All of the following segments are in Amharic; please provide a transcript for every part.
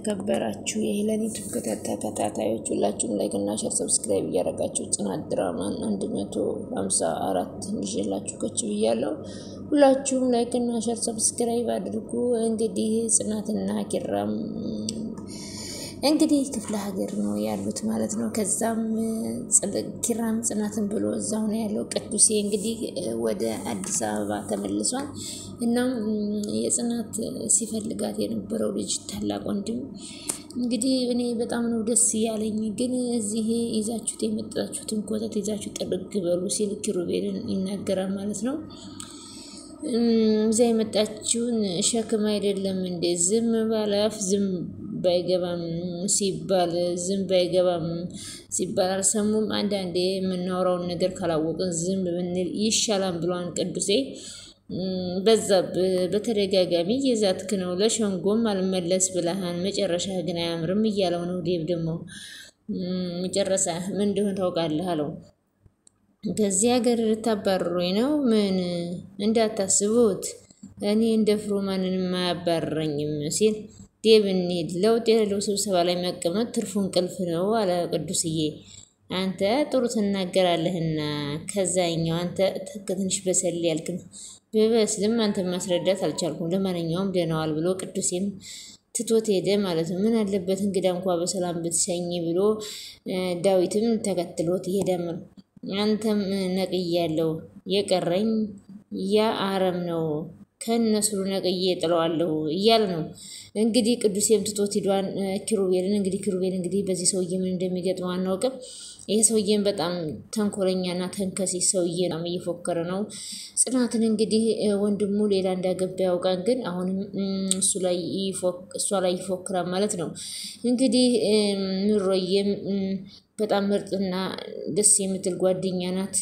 የተከበራችሁ የሄለኒቱ ተከታታዮች ሁላችሁም ላይክ እና ሼር ሰብስክራይብ እያደረጋችሁ ጽናት ድራማን 154 ይዤላችሁ ከች ብያለሁ። ሁላችሁም ላይክ እና ሼር ሰብስክራይብ አድርጉ። እንግዲህ ጽናትና ኪራም እንግዲህ ክፍለ ሀገር ነው ያሉት ማለት ነው። ከዛም ኪራም ጽናትን ብሎ እዛው ነው ያለው። ቅዱሴ እንግዲህ ወደ አዲስ አበባ ተመልሷል። እናም የጽናት ሲፈልጋት የነበረው ልጅ ታላቅ ወንድም እንግዲህ እኔ በጣም ነው ደስ ያለኝ፣ ግን እዚህ ይዛችሁት የመጣችሁትን ኮተት ይዛችሁ ጥርግ በሉ ሲል ኪሩቤልን ይናገራል ማለት ነው። እዛ የመጣችሁን ሸክም አይደለም እንዴ? ዝም ባላፍ ዝም ባይገባም ሲባል ዝም ባይገባም ሲባል አልሰሙም። አንዳንዴ የምናወራውን ነገር ካላወቅን ዝም ብንል ይሻላል ብሏን ቅዱሴ። በዛ በተደጋጋሚ የዛትክ ነው፣ ለሸንጎም አልመለስ ብለሃን መጨረሻ ግን አያምርም እያለው ነው። ዴብ ደግሞ መጨረሻ ምን እንደሆነ ታውቃለህ አለው። ከዚህ ሀገር ልታባርሩኝ ነው? ምን እንዳታስቡት፣ እኔ እንደ ፍሮ ማንንም አያባርረኝም ሲል ዴብ እንሂድ፣ ለውጥ የሌለው ስብሰባ ላይ መቀመጥ ትርፉ እንቅልፍ ነው አለ ቅዱስዬ። አንተ ጥሩ ትናገራለህና ከዛኛው አንተ ትንሽ በሰል ያልክ ነው። በበስልም አንተ ማስረዳት አልቻልኩም። ለማንኛውም ደህናዋል ብሎ ቅዱሴም ትቶት ሄደ ማለት ነው። ምን አለበት እንግዳ እንኳ በሰላም ብትሸኝ ብሎ ዳዊትም ተከትሎት ይሄዳል። አንተም ነቅያለሁ፣ የቀረኝ ያ አረም ነው፣ ከነስሩ ነቅዬ ጥለዋለሁ እያለ ነው እንግዲህ ቅዱሴም ትቶት ሄዷን ኪሩቤልን። እንግዲህ ኪሩቤል እንግዲህ በዚህ ሰውዬ ምን እንደሚገጥመው አናውቅም። ይሄ ሰውዬን በጣም ተንኮለኛና ተንከሲስ ሰውዬ ነው፣ እየፎከረ ነው ጽናትን። እንግዲህ ወንድሙ ሌላ እንዳገባ ያውቃን፣ ግን አሁንም እሷ ላይ ይፎክራል ማለት ነው። እንግዲህ ምሮዬም በጣም ምርጥና ደስ የምትል ጓደኛ ናት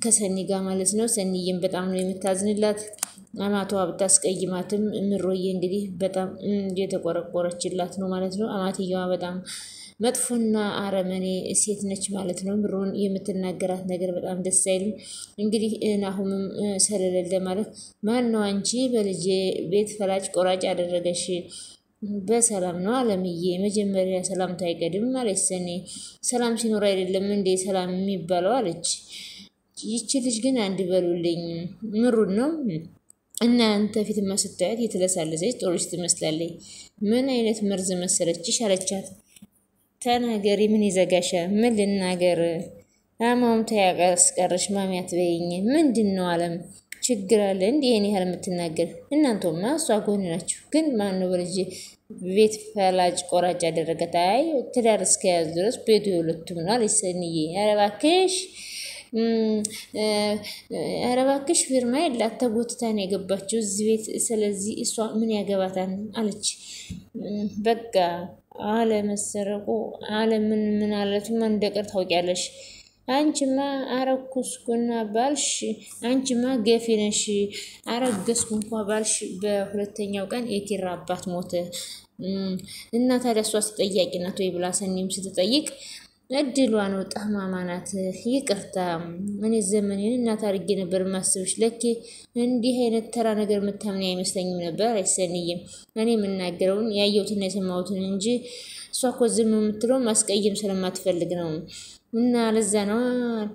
ከሰኒ ጋር ማለት ነው። ሰኒዬም በጣም ነው የምታዝንላት። አማቷ ብታስቀይማትም ምሮዬ እንግዲህ በጣም የተቆረቆረችላት ነው ማለት ነው። አማትየዋ በጣም መጥፎና አረመኔ ሴት ነች ማለት ነው። ምሮን የምትናገራት ነገር በጣም ደስ አይልም። እንግዲህ ናሁምም ሰለለለ ማለት ማን ነው አንቺ በልጄ ቤት ፈላጭ ቆራጭ ያደረገሽ? በሰላም ነው አለምዬ፣ መጀመሪያ ሰላምታ አይቀድም አለች ሰኒ። ሰላም ሲኖር አይደለም እንዴ ሰላም የሚባለው አለች። ይቺ ልጅ ግን አንድ በሉልኝ ምሩን ነው እናንተ ፊትማ ስታያት የተለሳለሰች ጦርሽ ትመስላለች። ምን አይነት መርዝ መሰለችሽ አለቻት። ተናገሪ፣ ምን ይዘጋሻል? ምን ልናገር? አማምታ ያቀስቀረሽ ማሚያት በይኝ። ምንድን ነው አለም? ችግር አለ እንዴ ይሄን ያህል የምትናገር? እናንተማ እሷ ጎን ናችሁ። ግን ማን ነው በልጅ ቤት ፈላጭ ቆራጭ ያደረገት? አይ ትዳር እስከያዙ ድረስ ቤቱ የሁለቱም ነው አለች ሰኒዬ። ኧረ እባክሽ ፊርማ የላት ተጎትታ ነው የገባችው እዚህ ቤት። ስለዚህ እሷ ምን ያገባታል አለች። በቃ አለ መሰረቁ አለ ምን አለቱማ እንደቀር ታውቂያለሽ። አንቺማ አረኩስኩና ባልሽ፣ አንቺማ ገፊ ነሽ። አረገዝኩ እንኳ ባልሽ በሁለተኛው ቀን የኪራ አባት ሞተ እና ታዲያ እሷ ተጠያቂ ናት ወይ ብላ ሰኒም ስትጠይቅ እድሏ ነው ጠማማ ናት። ይቅርታ እኔ ዘመኔን እናት አድርጌ ነበር ማስብሽ። ለኬ እንዲህ አይነት ተራ ነገር የምታምኒ አይመስለኝም ነበር አይሰንይም። እኔ የምናገረውን ያየሁትና የሰማሁትን እንጂ እሷ እኮ ዝም የምትለው ማስቀየም ስለማትፈልግ ነው። እና ለዛ ነው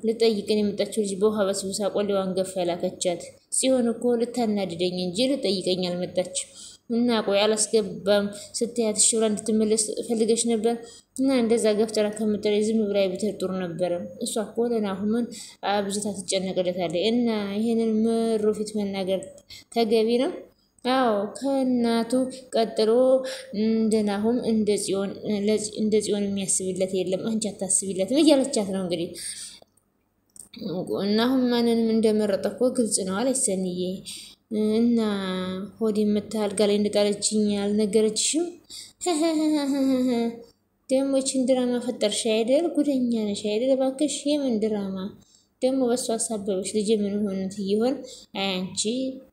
ልጠይቅን የመጣችው ልጅ በውሃ በስብሳ ቆሌዋን ገፋ ያላከቻት ሲሆን እኮ ልታናድደኝ እንጂ ልጠይቀኝ አልመጣችም። እና ቆይ አላስገባም ስትያት እሺ ብላ እንድትመለስ ፈልገሽ ነበር? እና እንደዛ ገፍተራ ከምትጠሪ ዝም ብላ ብትሄድ ጥሩ ነበረ። እሷ እኮ ለናሁምን አብዝታ ትጨነቅለታለች። እና ይሄንን ምሩ ፊት መናገር ተገቢ ነው? አዎ ከእናቱ ቀጥሎ እንደ ናሁም እንደ ጽዮን የሚያስብለት የለም። አንቺ አታስቢለትም እያለቻት ነው እንግዲህ። ናሁም ማንንም እንደመረጠ እኮ ግልጽ ነው አለች ሰኒዬ። እና ሆድ የምታህል ጋር ላይ እንደጣለችኝ አልነገረችሽም? ደሞችን ድራማ ፈጠርሽ አይደል? ጉደኛ ነሽ አይደል? እባክሽ የምን ድራማ ደግሞ? በሷ አሳበበሽ ልጅ ምን ሆነት ይሆን? አንቺ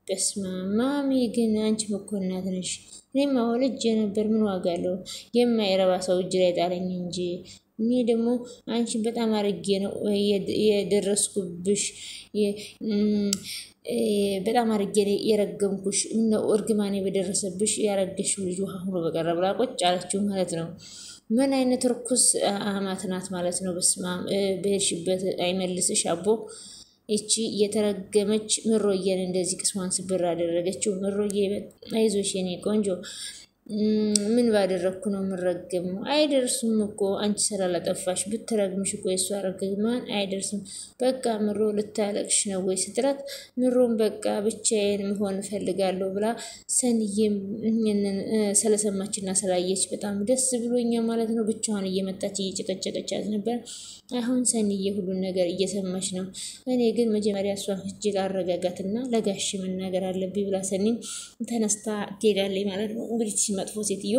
በስመ አብ ማሚ፣ ግን አንቺ መኮናት ነሽ። እኔማ ወልጄ ነበር፣ ምን ዋጋ አለው? የማይረባ ሰው እጅ ላይ ጣለኝ እንጂ እኔ ደግሞ አንቺን በጣም አርጌ ነው የደረስኩብሽ በጣም አርጌ የረገምኩሽ ነው እርግማኔ በደረሰብሽ ያረገሽው ልጅ ውሃ ሆኖ በቀረ ብላ ቁጭ አለችው ማለት ነው። ምን አይነት ርኩስ አማት ናት ማለት ነው። በስማም በሄድሽበት አይመልስሽ አቦ። እቺ የተረገመች ምሮዬን እንደዚህ ቅስሟን ስብር አደረገችው። ምሮዬ አይዞሽ የኔ ቆንጆ ምን ባደረኩ ነው የምረገመው? አይደርስም እኮ አንቺ ስላላጠፋሽ ብትረግምሽ እኮ የሷ ረግማን አይደርስም። በቃ ምሮ ልታለቅሽ ነው ወይ ስትላት ምሮም በቃ ብቻዬን መሆን እፈልጋለሁ ብላ ሰንዬም ስለሰማችና ስላየች በጣም ደስ ብሎኛ ማለት ነው። ብቻዋን እየመጣች እየጨቀጨቀቻት ነበር። አሁን ሰንዬ ሁሉን ነገር እየሰማች ነው። እኔ ግን መጀመሪያ እሷን ሂጅ ላረጋጋትና ለጋሽ መናገር አለብኝ ብላ ሰኒም ተነስታ ትሄዳለች ማለት ነው። እንግዲህ መጥፎ ሴትዮ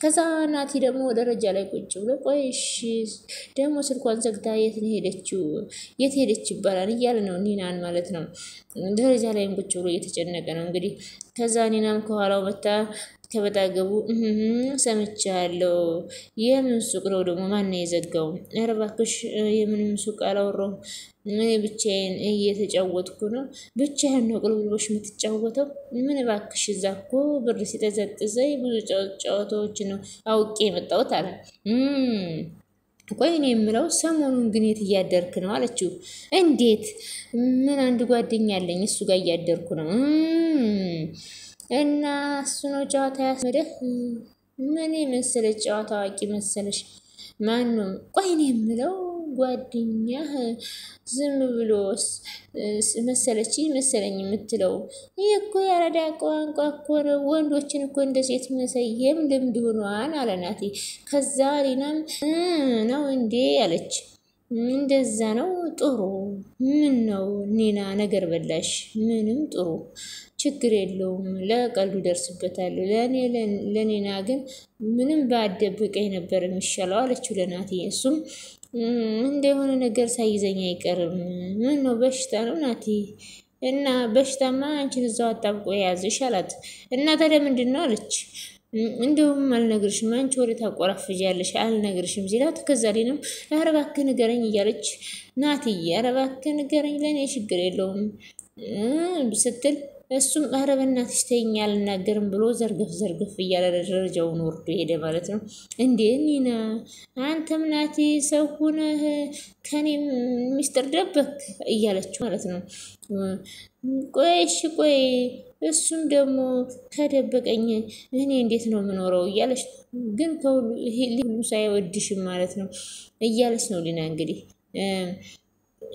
ከዛ ናቲ ደግሞ ደረጃ ላይ ቁጭ ብሎ ቆይሽ ደግሞ ስልኳን ዘግታ የት ነው ሄደችው? የት ሄደች ይባላል እያለ ነው ኒናን ማለት ነው። ደረጃ ላይም ቁጭ ብሎ እየተጨነቀ ነው እንግዲህ። ከዛ ኒናም ከኋላው መታ ከበጣገቡ ሰምቻለሁ። የምን ሱቅ ነው ደግሞ ማን የዘጋው? ኧረ እባክሽ የምንም ሱቅ አላወራሁም። እኔ ብቻዬን እየተጫወትኩ ነው። ብቻዬን ነው ቅልብልቦሽ የምትጫወተው? ምን እባክሽ እዛ እኮ ብር ሲጠዘጥዘኝ ብዙ ጨዋታዎች ነው አውቄ የመጣሁት አለ። ቆይ እኔ የምለው ሰሞኑን ግን የት እያደርክ ነው አለችው። እንዴት? ምን አንድ ጓደኛ አለኝ እሱ ጋር እያደርኩ ነው። እና እሱ ነው ጨዋታ ያስመደህ? ምን መሰለች ጨዋታ አዋቂ መሰለሽ? ማነው? ቆይ እኔ የምለው ጓደኛህ ዝም ብሎ መሰለኝ የምትለው ይህ እኮ ያረዳ ቋንቋ እኮ ነው። ወንዶችን እኮ እንደ ሴት መሰየም ልምድ ሆኗል አለ ናቲ። ከዛ ሊናም ነው እንዴ አለች። እንደዛ ነው ጥሩ። ምን ነው ኒና ነገር በላሽ? ምንም ጥሩ ችግር የለውም። ለቀልዱ ደርስበታለሁ። ለኔና ግን ምንም ባደብቀኝ ነበር የሚሻለው አለችው ለናቲ። እሱም እንደሆነ ነገር ሳይዘኝ አይቀርም። ምን ነው በሽታ ነው ናቲ? እና በሽታማ አንቺን እዛው አጣብቆ የያዝሽ አላት። እና ታዲያ ምንድን ነው አለች። እንደውም አልነግርሽም፣ አንቺ ወሬ ታቆራፍጃለሽ አልነግርሽም ሲላት፣ ከዛ ላይም ኧረ እባክህ ንገረኝ እያለች ናትዬ ኧረ እባክህ ንገረኝ ለእኔ ችግር የለውም ስትል እሱም ኧረ በእናትሽ ተይኝ አልናገርም ብሎ ዘርገፍ እያለ ደረጃውን ወርዶ ሄደ ማለት ነው። እንዴ ኒና አንተም ናቲ ሰው ሆነህ ከኔም ሚስጥር ደበክ እያለችው ማለት ነው። ቆይ እሱም ደግሞ ከደበቀኝ እኔ እንዴት ነው የምኖረው እያለች ግን ሁሉም ሳይወድሽም ማለት ነው እያለች ነው ሊና እንግዲህ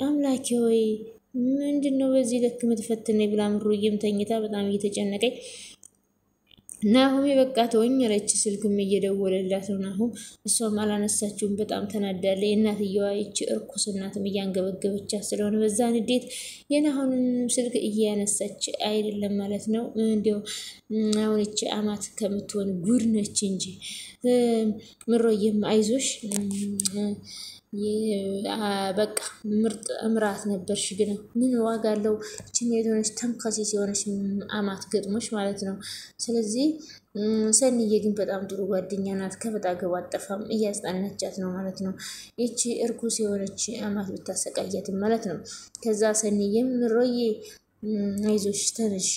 አምላኬ ሆይ ምንድነው በዚህ ልክ የምትፈትነኝ ብላ ምሩዬም ተኝታ በጣም እየተጨነቀኝ ናሁም በቃ ተወኝ አለች። ስልክም እየደወለላት ነው ናሁም፣ እሷም አላነሳችውም በጣም ተናዳለች። እናትየዋ ይቺ እርኩስ እናትም እያንገበገበቻት ስለሆነ በዛ ንዴት የናሁንን ስልክ እያነሳች አይደለም ማለት ነው። እንዲያው አሁን ይቺ አማት ከምትሆን ጉድ ነች እንጂ ምሩዬም አይዞሽ በቃ ምርጥ እምራት ነበርሽ፣ ግን ምን ዋጋ አለው እቺን የሆነች ተንካሴ ሲሆነች አማት ገጥሞች ማለት ነው። ስለዚህ ሰንዬ ግን በጣም ጥሩ ጓደኛ ናት፣ ከበጣገቡ አጠፋም እያስጣናቻት ነው ማለት ነው። ይቺ እርኩስ የሆነች አማት ብታሰቃያትም ማለት ነው። ከዛ ሰንዬም ምሮዬ አይዞሽ ተነሽ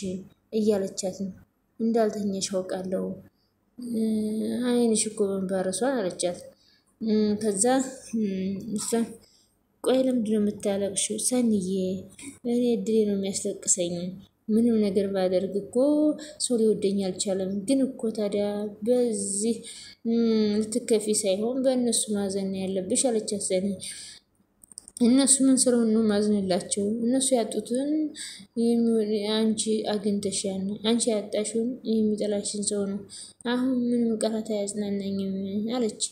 እያለቻት ነው። እንዳልተኛሽ አውቃለሁ አይንሽ እኮ መንባረሷን አለቻት። ከዛ እሷ ቆይ ለምንድን ነው የምታለቅሽው ሰንዬ? እኔ እድሌ ነው የሚያስለቅሰኝ። ምንም ነገር ባደርግ እኮ ሰው ሊወደኝ አልቻለም። ግን እኮ ታዲያ በዚህ ልትከፊ ሳይሆን በእነሱ ማዘን ያለብሽ አለቻት ሰኒ። እነሱ ምን ስለሆኑ ነው ማዝንላቸው? እነሱ ያጡትን አንቺ አግኝተሻል፣ አንቺ ያጣሽውን የሚጠላሽን ሰው ነው። አሁን ምንም ቃላት አያጽናናኝም አለች።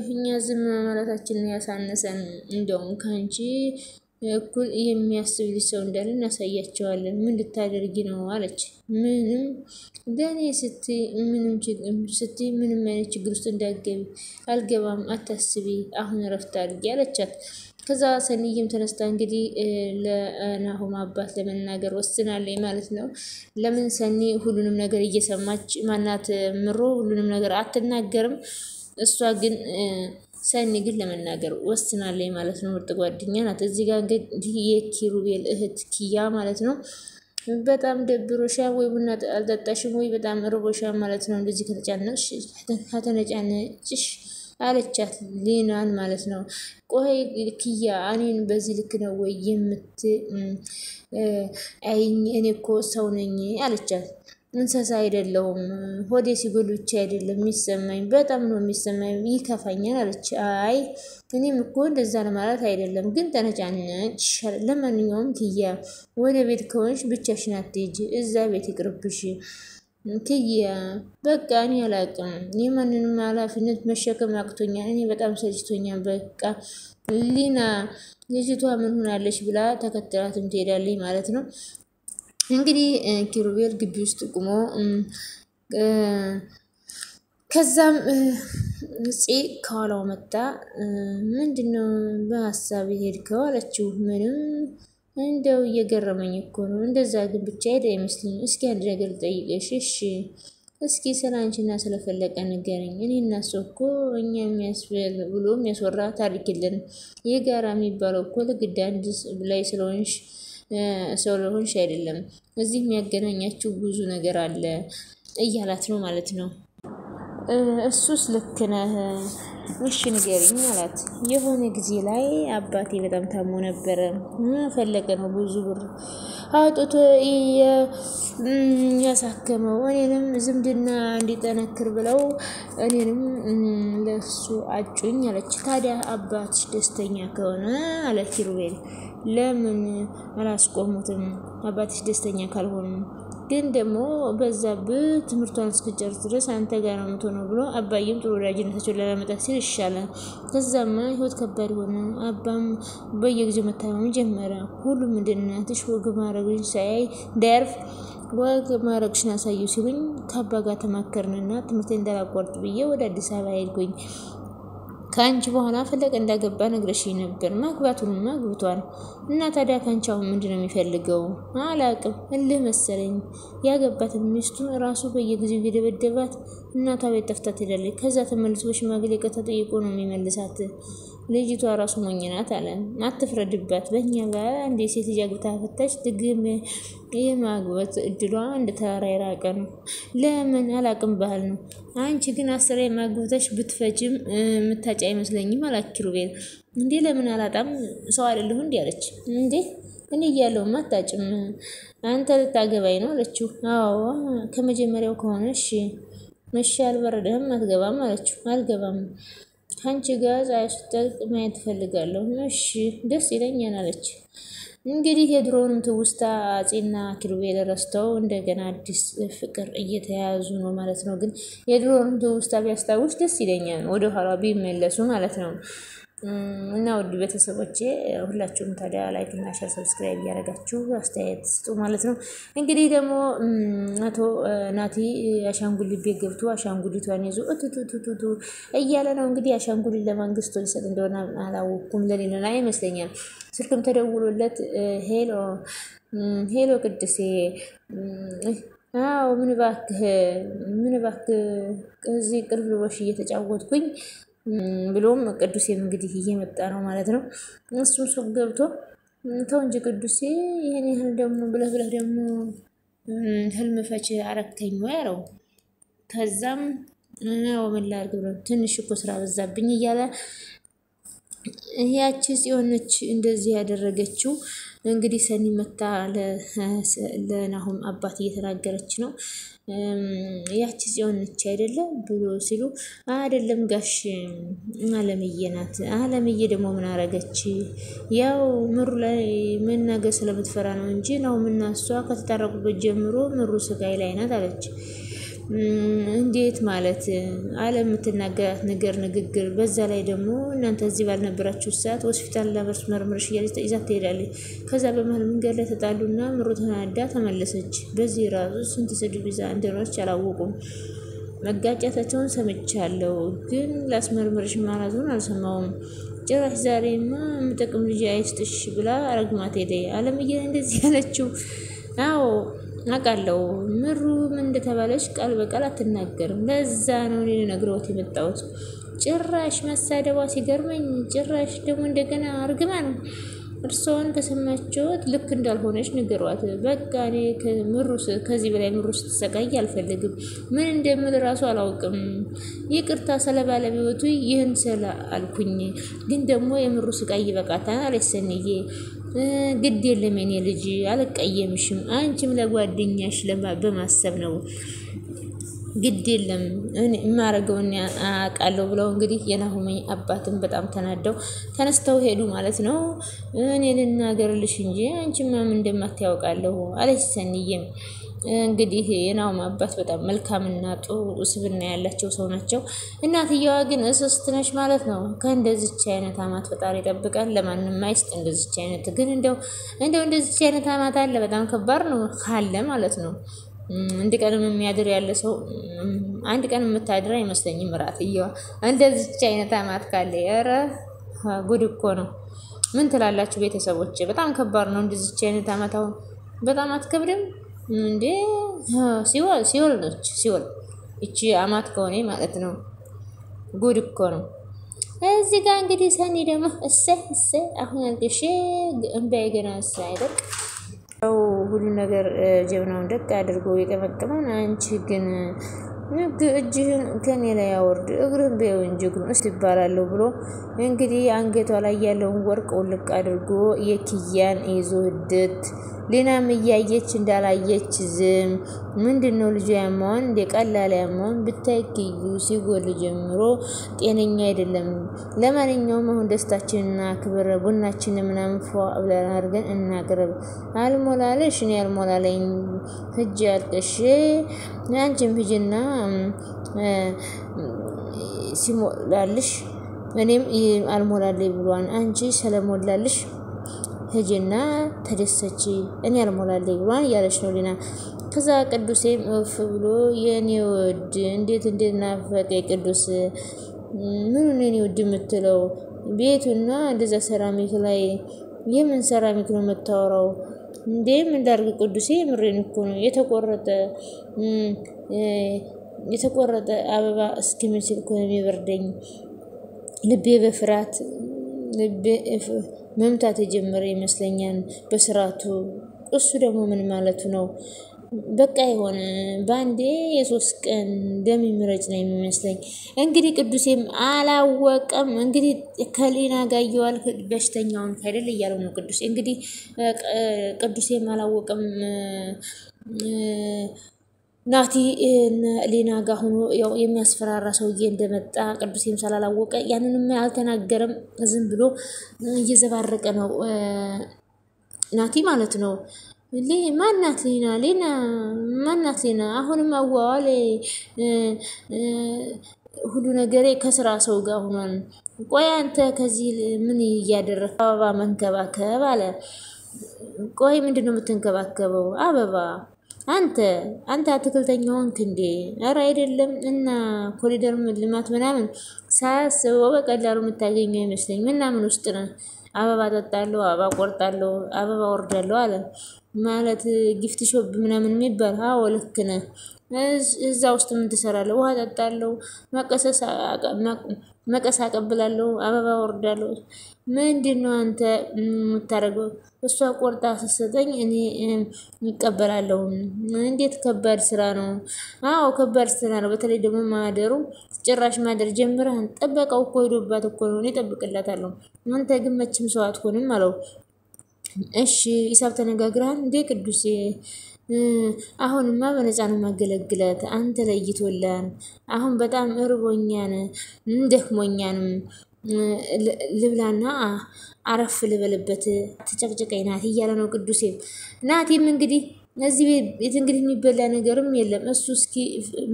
እኛ ዝም ማለታችንን ያሳነሰን፣ እንደውም ከአንቺ እኩል የሚያስብ ልጅ ሰው እንዳለ እናሳያቸዋለን። ምን ልታደርጊ ነው አለች። ምንም ለእኔ ስትይ ምንም አይነት ችግር ውስጥ እንዳትገቢ አልገባም፣ አታስቢ፣ አሁን እረፍት አድርጊ አለቻት። ከዛ ሰኒዬም ተነስታ እንግዲህ ለናሁም አባት ለመናገር ወስናለች ማለት ነው። ለምን ሰኒ ሁሉንም ነገር እየሰማች ማናት ምሮ ሁሉንም ነገር አትናገርም። እሷ ግን ሰኒ ግን ለመናገር ወስናለች ማለት ነው። ምርጥ ጓደኛ ናት። እዚህ ጋር እንግዲህ የኪሩቤል እህት ኪያ ማለት ነው በጣም ደብሮሻል ወይ ቡና አልጠጣሽም ወይ በጣም ርቦሻል ማለት ነው እንደዚህ ከተነጫነጭሽ አለቻት ሊናን ማለት ነው። ቆይ ኪያ እኔን በዚህ ልክ ነው ወይ አይኝ እኔ እኮ ሰው ነኝ አለቻት። እንስሳ አይደለሁም ሆዴ ሲጎል ብቻ አይደለም የሚሰማኝ በጣም ነው የሚሰማኝ ይከፋኛል አለች። አይ እኔም እኮ እንደዛ ለማለት አይደለም ግን ተነጫነጭ። ለማንኛውም ኪያ ወደ ቤት ከሆንሽ ብቻሽን አትሄጂ እዛ ቤት ይቅርብሽ። ኪያ በቃ እኔ አላቅም የማንንም ኃላፊነት መሸከም አቅቶኛል እኔ በጣም ሰልችቶኛል በቃ ሊና ልጅቷ ምን ሆናለች ብላ ተከትላትም ትሄዳለች ማለት ነው። እንግዲህ ኪሩቤል ግቢ ውስጥ ቆሞ ከዛም ጽ ከኋላው መጣ። ምንድነው በሐሳብ ሄድከው አለችው። ምንም እንደው እየገረመኝ እኮ ነው እንደዛ ግን ብቻ ሄደ አይመስልኝ። እስኪ አንድ ነገር ልጠይቅሽ እሺ? እስኪ ስላንቺና ስለፈለቀ ንገረኝ። እኔ እና እሱ እኮ እኛ የሚያስብል ብሎ የሚያስወራ ታሪክ የለንም። የጋራ የሚባለው እኮ ለግድ አንድ ላይ ስለሆንሽ አይደለም እዚህ የሚያገናኛችሁ ብዙ ነገር አለ እያላት ነው ማለት ነው። እሱስ ልክ ነህ እሺ ንገሪኝ አላት። የሆነ ጊዜ ላይ አባቴ በጣም ታሞ ነበረ። ፈለቀ ነው ብዙ ብር አውጥቶ ያሳከመው። እኔንም ዝምድና እንዲጠነክር ብለው እኔንም ለሱ አጩኝ አለች። ታዲያ አባትሽ ደስተኛ ከሆነ አለ ኪሩቤል ለምን አላስቆሙትም? አባትሽ ደስተኛ ካልሆኑ ግን ደግሞ በዛብህ ትምህርቷን እስክጨርስ ድረስ አንተ ጋር ነው የምትሆነው ብሎ አባዬም ጥሩ ወዳጅነታቸውን ለማመጣት ሲል ይሻላል። ከዛማ ህይወት ከባድ ሆነ። አባም በየጊዜው መታመም ጀመረ። ሁሉም እንደናትሽ ወግ ማድረግሽ ሳያይ እንዳያርፍ ወግ ማድረግሽን አሳየው ሲሉኝ ከአባ ጋር ተማከርንና ትምህርቴን እንዳላቋርጥ ብዬ ወደ አዲስ አበባ ሄድኩኝ። ከአንቺ በኋላ ፈለቀ እንዳገባ ነግረሽኝ ነበር። ማግባቱንም አግብቷል። እና ታዲያ ካንቺ አሁን ምንድነው የሚፈልገው? አላቅም እልህ መሰለኝ። ያገባትን ሚስቱን ራሱ በየጊዜው እየደበደባት እናቷ ቤት ጠፍታ ትሄዳለች። ከዛ ተመልሶ በሽማግሌ ቀጥታ ጠይቆ ነው የሚመልሳት። ልጅቷ ራሱ ሞኝ ናት አለ። አትፍረድባት። በእኛ ጋር አንዴ ሴት ልጅ አግብታ ፈታች ድግም የማግባት እድሏ እንደ ተራራ የራቀ ነው። ለምን አላቅም ባህል ነው። አንቺ ግን 10 የማግብተሽ ብትፈጅም የምታጫ አይመስለኝም አላት ኪሩቤል። እንዴ ለምን አላጣም ሰው አይደለሁ እንዴ አለች። እንዴ እኔ እያለሁማ አታጭም አንተ ልታገባኝ ነው አለችው። አዎ ከመጀመሪያው ከሆነ እሺ አልበረደህም አትገባም አለችው። አልገባም አንቺ ጋር ፀሐይ ስትጠልቅ ማየት እፈልጋለሁ። እሺ ደስ ይለኛል አለች። እንግዲህ የድሮውንም ትውስታ አፄና ኪሩቤል ረስተው እንደገና አዲስ ፍቅር እየተያያዙ ነው ማለት ነው። ግን የድሮውንም ትውስታ ቢያስታውስ ደስ ይለኛል ወደ ኋላ ቢመለሱ ማለት ነው። እና ውድ ቤተሰቦቼ ሁላችሁም ታዲያ ላይክ እና ሼር ሰብስክራይብ እያደረጋችሁ አስተያየት ስጡ ማለት ነው። እንግዲህ ደግሞ አቶ ናቲ አሻንጉሊት ቤት ገብቶ አሻንጉሊቷን ይዞ እቱቱቱቱ እያለ ነው። እንግዲህ አሻንጉሊት ለመንግስቱ ሊሰጥ እንደሆነ አላወኩም። ለሌላ ይመስለኛል። ስልክም ተደውሎለት ሄሎ ቅድሴ አዎ ምን እባክህ እዚህ ቅርብ ልቦሽ እየተጫወትኩኝ ብሎም ቅዱሴም እንግዲህ እየመጣ ነው ማለት ነው። እሱም ሱቅ ገብቶ ተው እንጂ ቅዱሴ ይሄን ያህል ደግሞ ብለህ ደግሞ ህልም ፈች አረከኝ ወይ አለው። ከዛም ምን ላድርግ ብሎ ትንሽ እኮ ስራ በዛብኝ እያለ ያቺ ጽዮንች እንደዚህ ያደረገችው እንግዲህ ሰኒ መታ ለናሁም አባት እየተናገረች ነው። ያቺ ጽዮንች አይደለም ብሎ ሲሉ አይደለም ጋሽ አለምዬ ናት። አለምዬ ደግሞ ምን አረገች? ያው ምሩ ላይ መናገር ስለምትፈራ ነው እንጂ ነው እና እሷ ከተታረቁበት ጀምሮ ምሩ ስጋይ ላይ ናት አለች። እንዴት ማለት አለም የምትናገራት ንግግር በዛ ላይ ደግሞ እናንተ እዚህ ባልነበራችሁ ሰዓት ሆስፒታል ለመርመርሽ እያለች ይዛት ትሄዳለች። ከዛ በመሀል መንገድ ላይ ተጣሉና ምሩ ተናዳ ተመለሰች። በዚህ ራሱ ስንት ስድብ ይዛ እንደሆነች አላወቁም። መጋጨታቸውን ሰምቻለሁ ግን ላስመርምርሽ ማለቱን አልሰማውም። ጭራሽ ዛሬማ የምጠቅም ልጅ አይስጥሽ ብላ ረግማት ሄደ። አለምዬ እንደዚህ ያለችው አዎ አውቃለሁ ምሩ ምን እንደተባለች ቃል በቃል አትናገርም። ለዛ ነው እኔ ነግሮት የመጣሁት። ጭራሽ መሳደቧ ሲገርመኝ፣ ጭራሽ ደግሞ እንደገና አርግማን እርሷን ከሰማችሁት ልክ እንዳልሆነች ንገሯት። በቃ እኔ ከዚህ በላይ ምሩ ስትሰቃይ አልፈልግም። ምን እንደምል ራሱ አላውቅም። ይቅርታ ስለ ባለቤቱ ይህን ስለ አልኩኝ፣ ግን ደግሞ የምሩ ስቃይ ይበቃታል አለች ሰንዬ። ግድ የለም የኔ ልጅ አልቀየምሽም። አንቺም ለጓደኛሽ በማሰብ ነው። ግድ የለም የማረገውን አውቃለሁ ብለው እንግዲህ የናሆሜ አባትን በጣም ተናደው ተነስተው ሄዱ ማለት ነው። እኔ ልናገርልሽ እንጂ አንቺማ ምን እንደማታውቃለሁ አለች ሰንዬም። እንግዲህ የናሆሜ አባት በጣም መልካምና ጥሩ ስብዕና ያላቸው ሰው ናቸው። እናትየዋ ግን እስስት ነች ማለት ነው። ከእንደዚች አይነት አማት ፈጣሪ ይጠብቃል። ለማንም አይስጥ እንደዚች አይነት። ግን እንደው እንደዚች አይነት አማት አለ። በጣም ከባድ ነው ካለ ማለት ነው። አንድ ቀንም የሚያድር ያለ ሰው አንድ ቀን የምታድር አይመስለኝም። እራትየዋ እንደዚች አይነት አማት ካለ ኧረ ጉድ እኮ ነው። ምን ትላላችሁ ቤተሰቦች? በጣም ከባድ ነው እንደዚች አይነት አማት። አሁን በጣም አትከብድም እንዴ? ሲወል ነች ሲወል እቺ አማት ከሆነ ማለት ነው። ጉድ እኮ ነው። እዚህ ጋር እንግዲህ ሰኒ ደግሞ እሰይ አሁን አልገሽ እንባይ ገና ሳይደቅ ሁሉ ነገር ጀብናውን ደቅ አድርጎ የቀመቀመን። አንቺ ግን እጅህን ከኔ ላይ አወርድ እግርህን በይው እንጂ እግሩን እስቲ ይባላለሁ ብሎ እንግዲህ አንገቷ ላይ ያለውን ወርቅ ውልቅ አድርጎ የኪያን ይዞ ህድት ሌናም እያየች እንዳላየች ዝም። ምንድነው ልጅ ያማውን እንደ ቀላል ያማውን ብታይ ኪዩ ሲጎል ጀምሮ ጤነኛ አይደለም። ለማንኛውም አሁን ደስታችንና ክብር ቡናችን ምናምን ፏ ብለን አድርገን እናቅርብ። አልሞላለሽ እኔ አልሞላለኝ ሂጅ አልቀሽ አንቺም ሂጂና ሲሞላልሽ እኔም አልሞላለኝ ብሏን አንቺ ስለሞላልሽ ሂጂና ተደሰቺ እኔ አልሞላለኝ ብሏን እያለች ነው ሊና። ከዛ ቅዱሴም እፍ ብሎ የኔ ወድ እንዴት እንደናፈቀኝ ቅዱስ ምን የኔ ወድ የምትለው ቤቱና እንደዛ ሰራሚክ ላይ የምን ሰራሚክ ነው የምታወራው እንዴ? ምን ላድርግ ቅዱሴ ምሬን እኮ ነው የተቆረጠ አበባ እስኪመስል እኮ ነው የሚበርደኝ። ልቤ በፍርሃት መምታት የጀመረ ይመስለኛል በስራቱ። እሱ ደግሞ ምን ማለቱ ነው? በቃ የሆነ ባንዴ የሶስት ቀን እንደሚመረጭ ነው የሚመስለኝ። እንግዲህ ቅዱሴም አላወቀም። እንግዲህ ከሊና ጋር እየዋል በሽተኛውን ከይደል እያለው ነው ቅዱሴ። እንግዲህ ቅዱሴም አላወቀም። ናቲ ሊና ጋር ሆኖ ያው የሚያስፈራራ ሰውዬ እንደመጣ ቅዱሴም ስላላወቀ ያንንም አልተናገረም። ዝም ብሎ እየዘባረቀ ነው ናቲ ማለት ነው። ማናት ሊና ማናት ሊና? አሁንም አዋዋል ሁሉ ነገር ከስራ ሰው ጋር ሆኗል። ቆይ አንተ ከዚህ ምን እያደረክ? አበባ መንከባከብ አለ። ቆይ ምንድነው የምትንከባከበው? አበባ አንተ አትክልተኛውን እንዴ? ኧረ አይደለም። እና ኮሪደር ልማት ምናምን ሳስበው በቀላሉ የምታገኘው አይመስለኝ። ምናምን ውስጥ ነው አበባ ጠጣለሁ፣ አበባ ቆርጣለሁ፣ አበባ ወርዳለሁ አለ። ማለት ጊፍት ሾፕ ምናምን የሚባል አዎ ልክ ነህ። እዛ ውስጥ ምን ትሰራለህ? ውሃ ጠጣለሁ፣ መቀስ አቀብላለሁ፣ አበባ ወርዳለሁ። ምንድነው አንተ የምታደርገው? እሷ ቆርጣ ስትሰጠኝ እኔ እቀበላለሁ። እንዴት ከባድ ስራ ነው። አዎ ከባድ ስራ ነው። በተለይ ደግሞ ማደሩ ጭራሽ ማደር ጀምረህ ጠበቀው እኮ ሄዶባት እኮ ነው። እኔ እጠብቅላታለሁ። አንተ ግን መቼም ሰው አትሆንም አለው። እሺ ሂሳብ ተነጋግረሃል እንዴ ቅዱሴ? አሁንማ በነፃ ነው ማገለግላት። አንተ ለይቶላን። አሁን በጣም እርቦኛን ደክሞኛንም ልብላና አረፍ ልበልበት ተጨቅጨቀኝ ናት እያለ ነው ቅዱሴ። ናቲም እንግዲህ እዚህ ቤት እንግዲህ የሚበላ ነገርም የለም። እሱ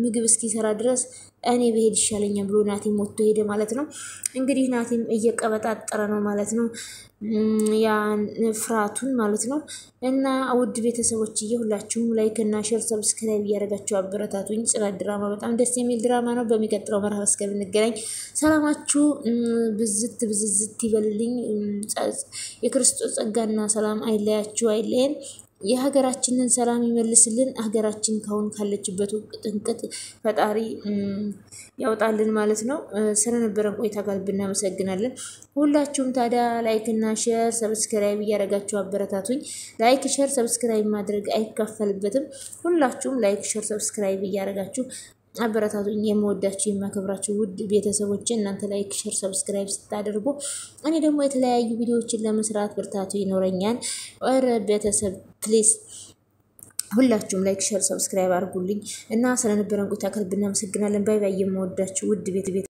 ምግብ እስኪሰራ ድረስ እኔ በሄድ ይሻለኛል ብሎ ናቲም ወጥቶ ሄደ ማለት ነው። እንግዲህ ናቲም እየቀበጣጠረ ነው ማለት ነው ያን ፍራቱን ማለት ነው። እና ውድ ቤተሰቦችዬ ሁላችሁም ላይክ እና ሼር ሰብስክራይብ እያደረጋችሁ አበረታቱኝ። ጽናት ድራማ በጣም ደስ የሚል ድራማ ነው። በሚቀጥለው መርሃ እስከምንገናኝ ሰላማችሁ ብዝዝት ይበልልኝ። የክርስቶስ ጸጋና ሰላም አይለያችሁ አይለየን። የሀገራችንን ሰላም ይመልስልን ሀገራችን ካሁን ካለችበት ጥንቅጥ ፈጣሪ ያውጣልን ማለት ነው ስለነበረን ቆይታ ከልብ እናመሰግናለን ሁላችሁም ታዲያ ላይክ እና ሼር ሰብስክራይብ እያደረጋችሁ አበረታቱኝ ላይክ ሼር ሰብስክራይብ ማድረግ አይከፈልበትም ሁላችሁም ላይክ ሼር ሰብስክራይብ እያደረጋችሁ አበረታቱኝ የምወዳችሁ የማከብራችሁ ውድ ቤተሰቦቼ እናንተ ላይክ ሼር ሰብስክራይብ ስታደርጉ እኔ ደግሞ የተለያዩ ቪዲዮዎችን ለመስራት ብርታቱ ይኖረኛል ኦር ቤተሰብ ፕሊዝ ሁላችሁም ላይክ ሼር ሰብስክራይብ አድርጉልኝ እና ስለነበረን ቆይታ ከልብ እናመሰግናለን ባይ ባይ የምወዳችሁ ውድ ቤት